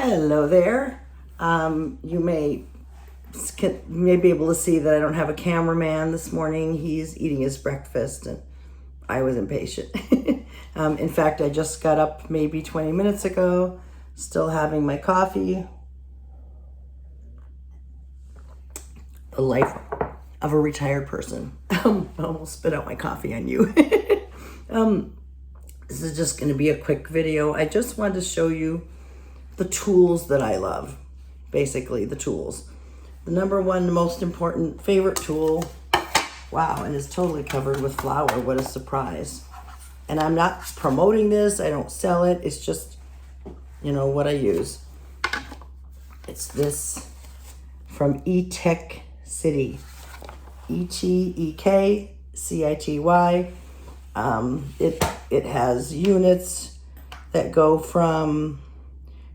Hello there. You may be able to see that I don't have a cameraman this morning. He's eating his breakfast and I was impatient. In fact, I just got up maybe 20 minutes ago, still having my coffee. The life of a retired person. I almost spit out my coffee on you. This is just going to be a quick video. I just wanted to show you the tools that I love. Basically, the tools. The number one most important favorite tool. Wow, and it's totally covered with flour. What a surprise. And I'm not promoting this. I don't sell it. It's just, what I use. It's this from E-Tech City. E-T-E-K-C-I-T-Y. It has units that go from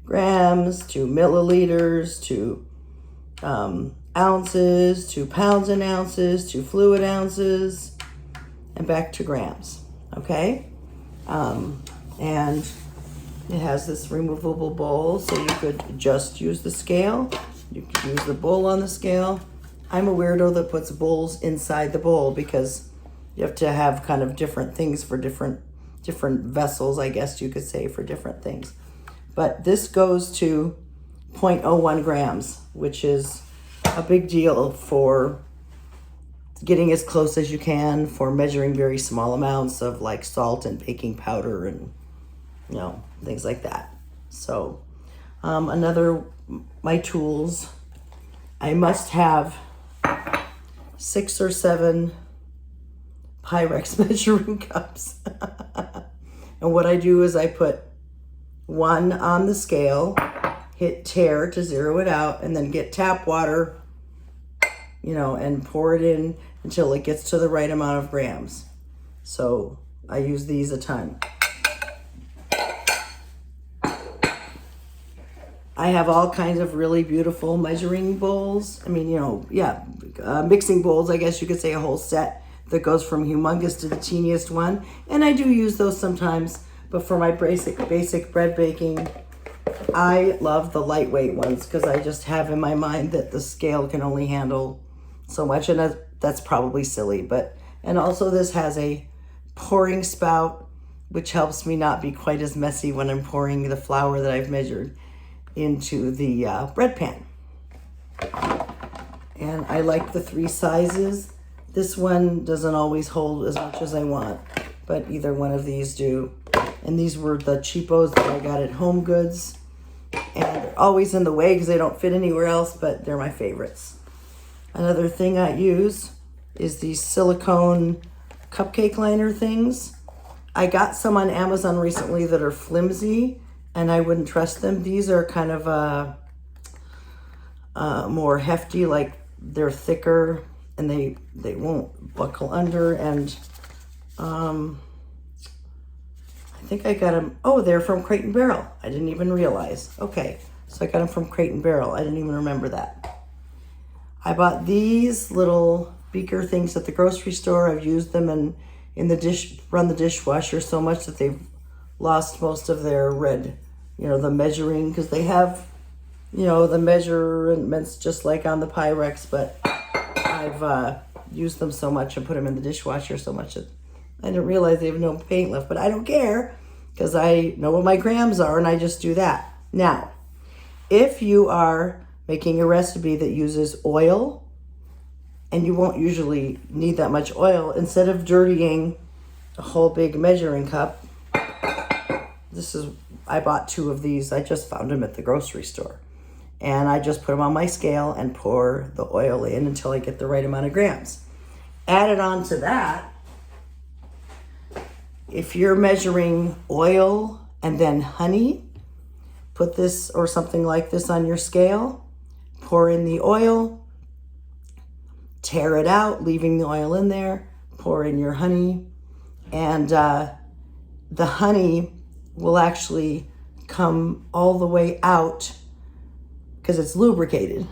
grams to milliliters to ounces to pounds and ounces to fluid ounces and back to grams. Okay, and it has this removable bowl, so you could just use the scale. You could use the bowl on the scale. I'm a weirdo that puts bowls inside the bowl because you have to have kind of different things for different vessels, I guess you could say, for different things. But this goes to 0.01 grams, which is a big deal for getting as close as you can for measuring very small amounts of like salt and baking powder and things like that. So my tools, I must have 6 or 7 Pyrex measuring cups. And what I do is I put one on the scale, hit tare to zero it out, and then get tap water, and pour it in until it gets to the right amount of grams. So I use these a ton. I have all kinds of really beautiful measuring bowls. Mixing bowls, I guess you could say, a whole set that goes from humongous to the teeniest one. And I do use those sometimes, but for my basic bread baking, I love the lightweight ones because I just have in my mind that the scale can only handle so much, and that's probably silly. And also this has a pouring spout, which helps me not be quite as messy when I'm pouring the flour that I've measured into the bread pan. And I like the 3 sizes. This one doesn't always hold as much as I want, but either one of these do. And these were the cheapos that I got at Home Goods. And they're always in the way because they don't fit anywhere else, but they're my favorites. Another thing I use is these silicone cupcake liner things. I got some on Amazon recently that are flimsy, and I wouldn't trust them. These are kind of more hefty, like they're thicker, and they won't buckle under. And I think I got them. Oh, they're from Crate & Barrel. I didn't even realize. Okay, so I got them from Crate & Barrel. I didn't even remember that. I bought these little beaker things at the grocery store. I've used them in the run the dishwasher so much that they've lost most of their red, the measuring, because they have, the measurements just like on the Pyrex, but I've used them so much and put them in the dishwasher so much that I didn't realize they have no paint left, but I don't care because I know what my grams are and I just do that. Now, if you are making a recipe that uses oil, and you won't usually need that much oil, instead of dirtying a whole big measuring cup, I bought 2 of these. I just found them at the grocery store. And I just put them on my scale and pour the oil in until I get the right amount of grams. Added on to that, if you're measuring oil and then honey, put this or something like this on your scale, pour in the oil, tare it out, leaving the oil in there, pour in your honey, and the honey will actually come all the way out because it's lubricated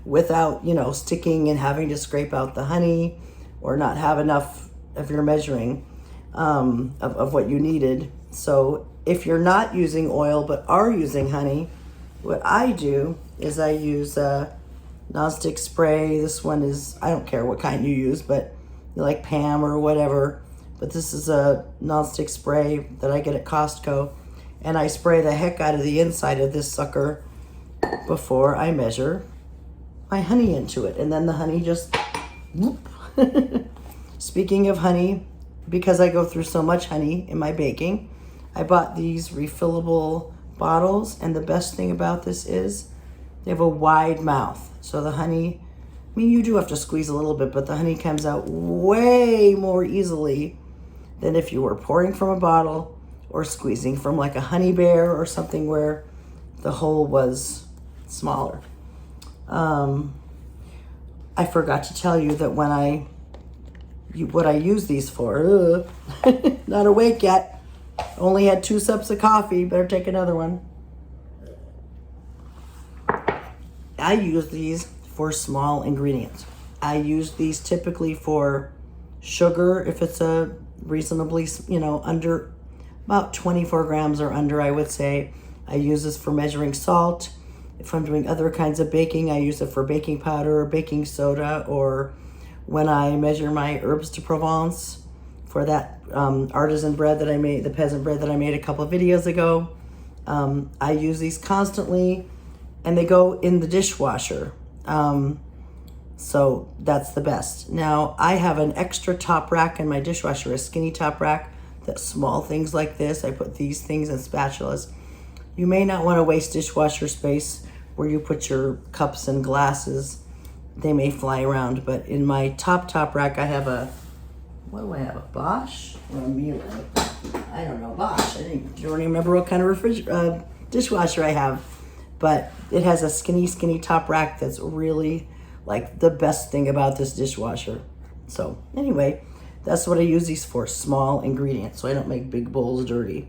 without, sticking and having to scrape out the honey or not have enough of your measuring of what you needed. So if you're not using oil but are using honey, what I do is I use a nonstick spray. This one is, I don't care what kind you use, but you like Pam or whatever. But this is a nonstick spray that I get at Costco. And I spray the heck out of the inside of this sucker before I measure my honey into it. And then the honey just, whoop. Speaking of honey, because I go through so much honey in my baking, I bought these refillable bottles. And the best thing about this is they have a wide mouth. So the honey, I mean, you do have to squeeze a little bit, but the honey comes out way more easily than if you were pouring from a bottle or squeezing from like a honey bear or something where the hole was smaller. I forgot to tell you that when what I use these for, not awake yet, only had 2 sips of coffee, better take another one. I use these for small ingredients. I use these typically for sugar, if it's a reasonably, under about 24 grams or under, I would say. I use this for measuring salt. If I'm doing other kinds of baking, I use it for baking powder or baking soda, or when I measure my herbs de Provence for that artisan bread that I made, the peasant bread that I made a couple of videos ago. I use these constantly, and they go in the dishwasher. So that's the best. Now, I have an extra top rack in my dishwasher, a skinny top rack, that small things like this. I put these things in spatulas. You may not want to waste dishwasher space where you put your cups and glasses. They may fly around, but in my top rack, I have what do I have, a Bosch or a Miele? I don't know, Bosch. I don't even remember what kind of dishwasher I have, but it has a skinny top rack that's really like the best thing about this dishwasher. So anyway, that's what I use these for, small ingredients, so I don't make big bowls dirty.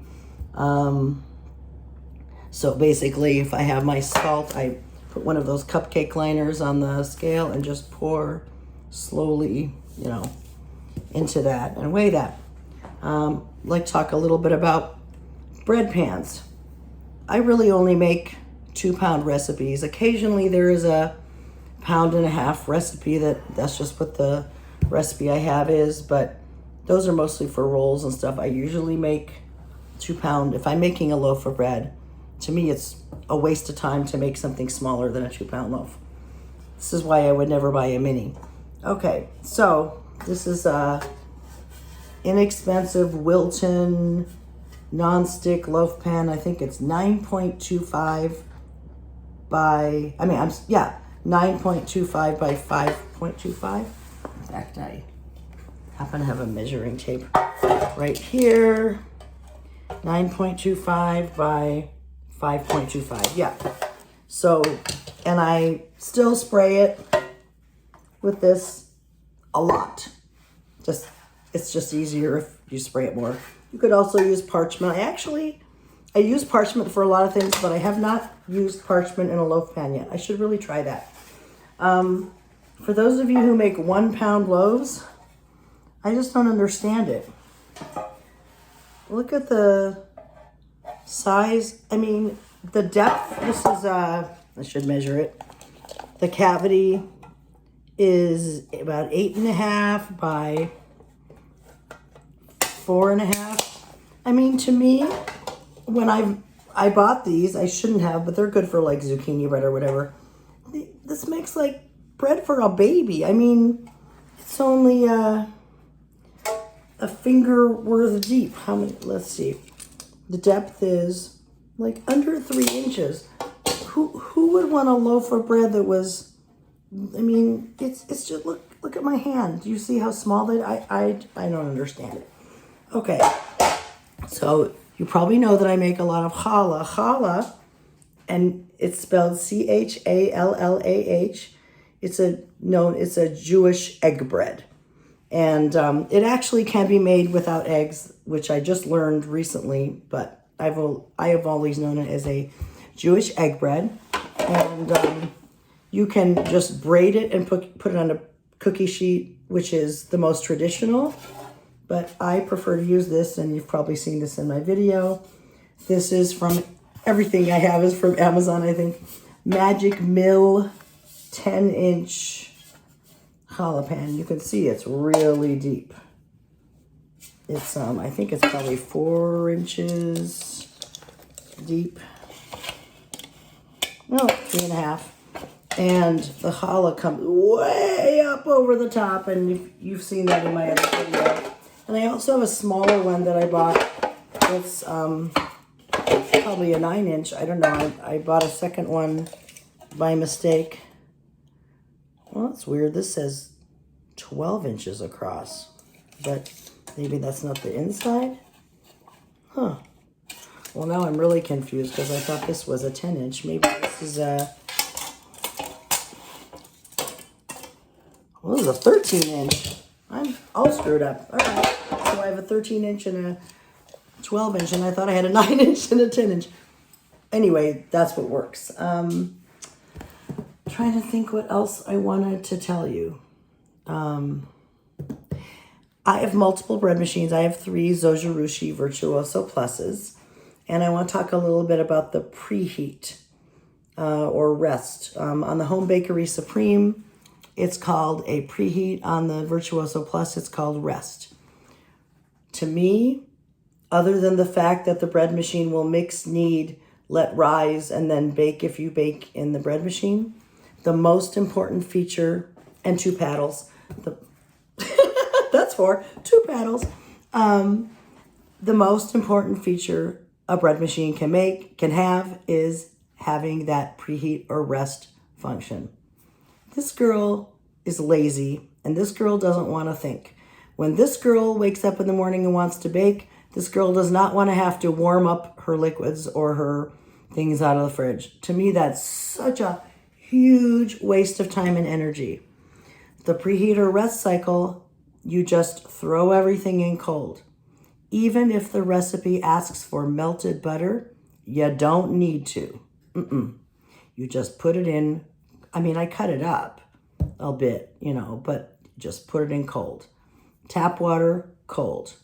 So basically, if I have my salt, I put one of those cupcake liners on the scale and just pour slowly, into that and weigh that. I'd like to talk a little bit about bread pans. I really only make 2-pound recipes. Occasionally there is a 1.5 pound recipe that's just what the recipe I have is, but those are mostly for rolls and stuff. I usually make 2-pound. If I'm making a loaf of bread, to me it's a waste of time to make something smaller than a 2-pound loaf. This is why I would never buy a mini. Okay, so this is a inexpensive Wilton non-stick loaf pan. I think it's 9.25 by, 9.25 by 5.25. In fact, I happen to have a measuring tape right here. 9.25 by 5.25, yeah. So, and I still spray it with this a lot. It's just easier if you spray it more. You could also use parchment. I use parchment for a lot of things, but I have not used parchment in a loaf pan yet. I should really try that. For those of you who make 1-pound loaves, I just don't understand it. Look at the size. I mean, the depth, this is, I should measure it. The cavity is about 8.5 by 4.5. I mean, to me, when I bought these, I shouldn't have, but they're good for like zucchini bread or whatever. This makes like bread for a baby. I mean, it's only a finger worth deep. How many? Let's see. The depth is like under 3 inches. Who would want a loaf of bread that was? I mean, it's just look at my hand. Do you see how small that I don't understand it. Okay, so you probably know that I make a lot of challah. Challah, and it's spelled Challah. It's a Jewish egg bread. And it actually can be made without eggs, which I just learned recently, but I have always known it as a Jewish egg bread. And you can just braid it and put it on a cookie sheet, which is the most traditional. But I prefer to use this, and you've probably seen this in my video. This is from Everything I have is from Amazon, I think. Magic Mill 10-inch challah pan. You can see it's really deep. It's, I think it's probably 4 inches deep. No, 3.5. And the challah comes way up over the top, and you've seen that in my other video. And I also have a smaller one that I bought. It's probably a 9-inch. I don't know. I bought a second one by mistake. Well, that's weird. This says 12 inches across, but maybe that's not the inside. Huh. Well, now I'm really confused because I thought this was a 10-inch. Maybe this is a... Well, this is a 13-inch. I'm all screwed up. All right. So I have a 13-inch and a 12-inch, and I thought I had a 9-inch and a 10-inch. Anyway, that's what works. Trying to think what else I wanted to tell you. I have multiple bread machines. I have 3 Zojirushi Virtuoso Pluses. And I want to talk a little bit about the preheat or rest. On the Home Bakery Supreme, it's called a preheat. On the Virtuoso Plus, it's called rest. To me, other than the fact that the bread machine will mix, knead, let rise, and then bake if you bake in the bread machine, the most important feature, and 2 paddles, that's 4, 2 paddles. The most important feature a bread machine can have is having that preheat or rest function. This girl is lazy, and this girl doesn't want to think. When this girl wakes up in the morning and wants to bake, this girl does not want to have to warm up her liquids or her things out of the fridge. To me, that's such a huge waste of time and energy. The preheat or rest cycle, you just throw everything in cold. Even if the recipe asks for melted butter, you don't need to. You just put it in. I mean, I cut it up a bit, but just put it in cold. Tap water, cold.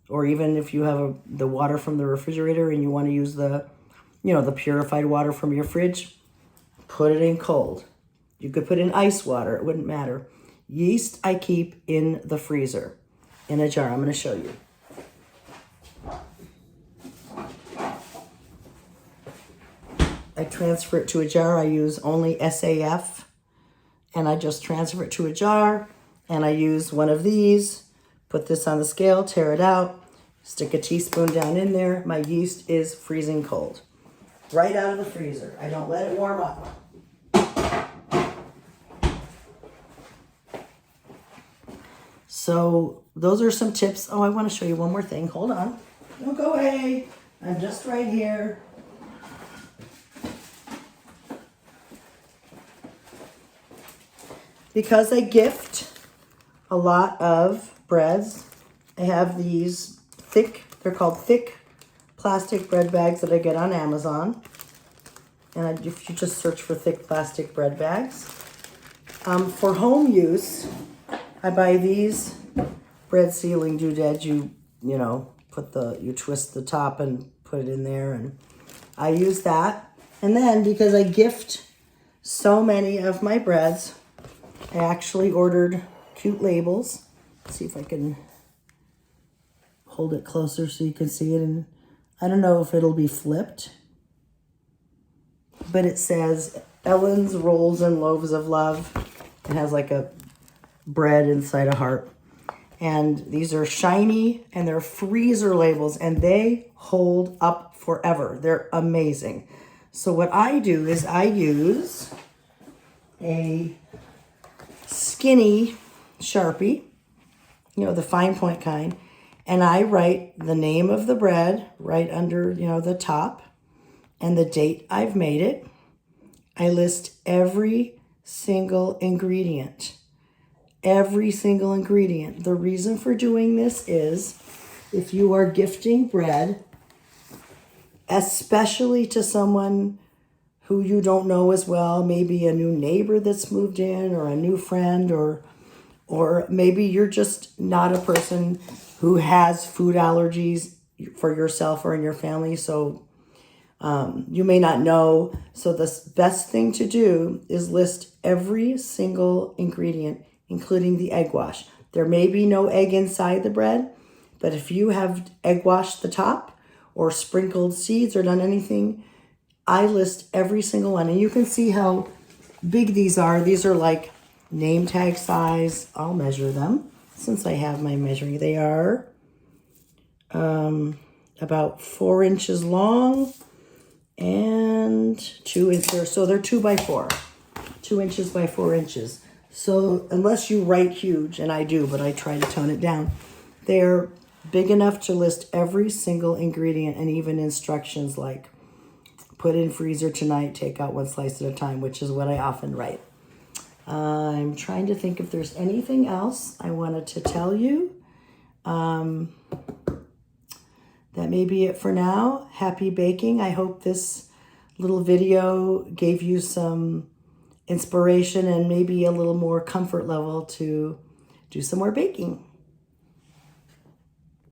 Or even if you have the water from the refrigerator and you want to use the purified water from your fridge, put it in cold. You could put in ice water. It wouldn't matter. Yeast I keep in the freezer in a jar. I'm going to show you. I transfer it to a jar. I use only SAF, and I just transfer it to a jar, and I use one of these, put this on the scale, tear it out, stick a teaspoon down in there. My yeast is freezing cold, right out of the freezer. I don't let it warm up. So those are some tips. Oh, I want to show you one more thing. Hold on. Don't go away. I'm just right here. Because I gift a lot of breads, I have these they're called thick plastic bread bags that I get on Amazon. And if you just search for thick plastic bread bags. For home use, I buy these bread sealing doodads. You twist the top and put it in there, and I use that. And then because I gift so many of my breads, I actually ordered cute labels. Let's see if I can hold it closer so you can see it. And I don't know if it'll be flipped, but it says Ellen's Rolls and Loaves of Love. It has like a bread inside a heart. And these are shiny, and they're freezer labels, and they hold up forever. They're amazing. So what I do is I use a skinny Sharpie, the fine point kind, and I write the name of the bread right under, the top, and the date I've made it. I list every single ingredient. Every single ingredient. The reason for doing this is if you are gifting bread, especially to someone who you don't know as well, maybe a new neighbor that's moved in, or a new friend, or maybe you're just not a person who has food allergies for yourself or in your family. So You may not know. So the best thing to do is list every single ingredient, including the egg wash. There may be no egg inside the bread, but if you have egg washed the top or sprinkled seeds or done anything, I list every single one. And you can see how big these are. These are like name tag size. I'll measure them since I have my measuring. They are about 4 inches long and 2 inches. So they're 2 by 4, 2 inches by 4 inches. So unless you write huge, and I do, but I try to tone it down, they're big enough to list every single ingredient and even instructions like put in freezer tonight, take out 1 slice at a time, which is what I often write. I'm trying to think if there's anything else I wanted to tell you. That may be it for now. Happy baking. I hope this little video gave you some inspiration and maybe a little more comfort level to do some more baking.